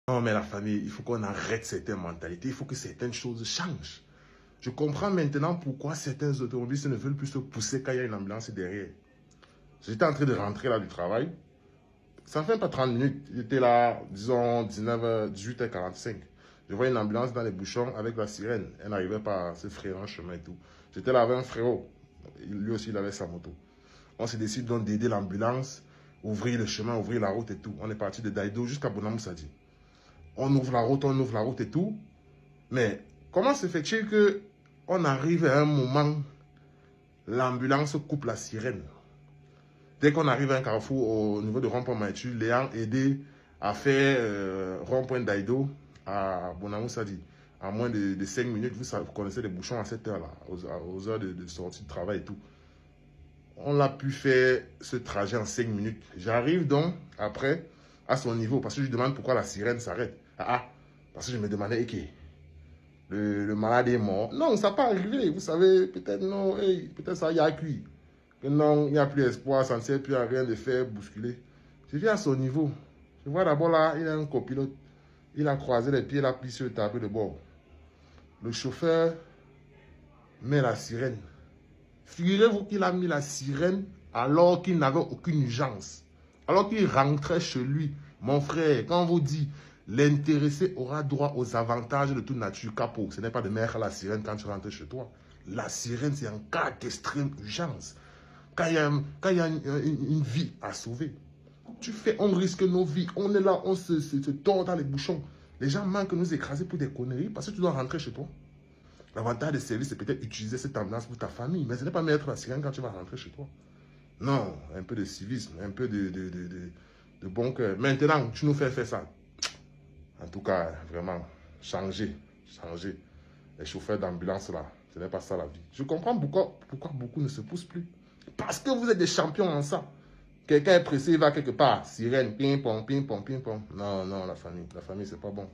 Non, mais la famille, il faut qu'on arrête certaines mentalités. Il faut que certaines choses changent. Je comprends maintenant pourquoi certains automobilistes ne veulent plus se pousser quand il y a une ambulance derrière. J'étais en train de rentrer là du travail. Ça ne fait pas 30 minutes. J'étais là, disons, 18h45. Je vois une ambulance dans les bouchons avec la sirène. Elle n'arrivait pas à se frayer un chemin et tout. J'étais là avec un frérot. Lui aussi, il avait sa moto. On se décide donc d'aider l'ambulance, ouvrir le chemin, ouvrir la route et tout. On est parti de Daïdo jusqu'à Bonamoussadi. On ouvre la route et tout. Mais comment se fait-il qu'on arrive à un moment, l'ambulance coupe la sirène? Dès qu'on arrive à un carrefour au niveau de rond-point Maïtu, l'ayant aidé à faire rond-point d'Aïdo à Bonamoussadi, à moins de 5 minutes, vous connaissez les bouchons à cette heure-là, aux heures de sortie de travail et tout. On a pu faire ce trajet en 5 minutes. J'arrive donc après à son niveau parce que je lui demande pourquoi la sirène s'arrête. Parce que je me demandais, ok, le malade est mort. Non, ça n'a pas arrivé. Vous savez, peut-être non, hey, peut-être ça y a cuit. Que non, il n'y a plus espoir, ça ne sert plus à rien de faire bousculer. Je viens à son niveau. Je vois d'abord là, il a un copilote. Il a croisé les pieds, il a pris sur le tableau de bord. Le chauffeur met la sirène. Figurez-vous qu'il a mis la sirène alors qu'il n'avait aucune urgence. Alors qu'il rentrait chez lui. Mon frère, quand on vous dit l'intéressé aura droit aux avantages de toute nature, capot, ce n'est pas de mettre la sirène quand tu rentres chez toi. La sirène, c'est un cas d'extrême urgence. Quand il y a une vie à sauver. On risque nos vies. On est là, on se tord dans les bouchons. Les gens manquent de nous écraser pour des conneries parce que tu dois rentrer chez toi. L'avantage de service, c'est peut-être utiliser cette ambulance pour ta famille, mais ce n'est pas mettre la sirène quand tu vas rentrer chez toi. Non, un peu de civisme, un peu de bon cœur. Maintenant, tu nous fais faire ça. En tout cas, vraiment, changer. Les chauffeurs d'ambulance là, ce n'est pas ça la vie. Je comprends pourquoi beaucoup ne se poussent plus. Parce que vous êtes des champions en ça. Quelqu'un est pressé, il va quelque part. Sirène, ping-pong, ping-pong, ping-pong. Non, la famille, c'est pas bon.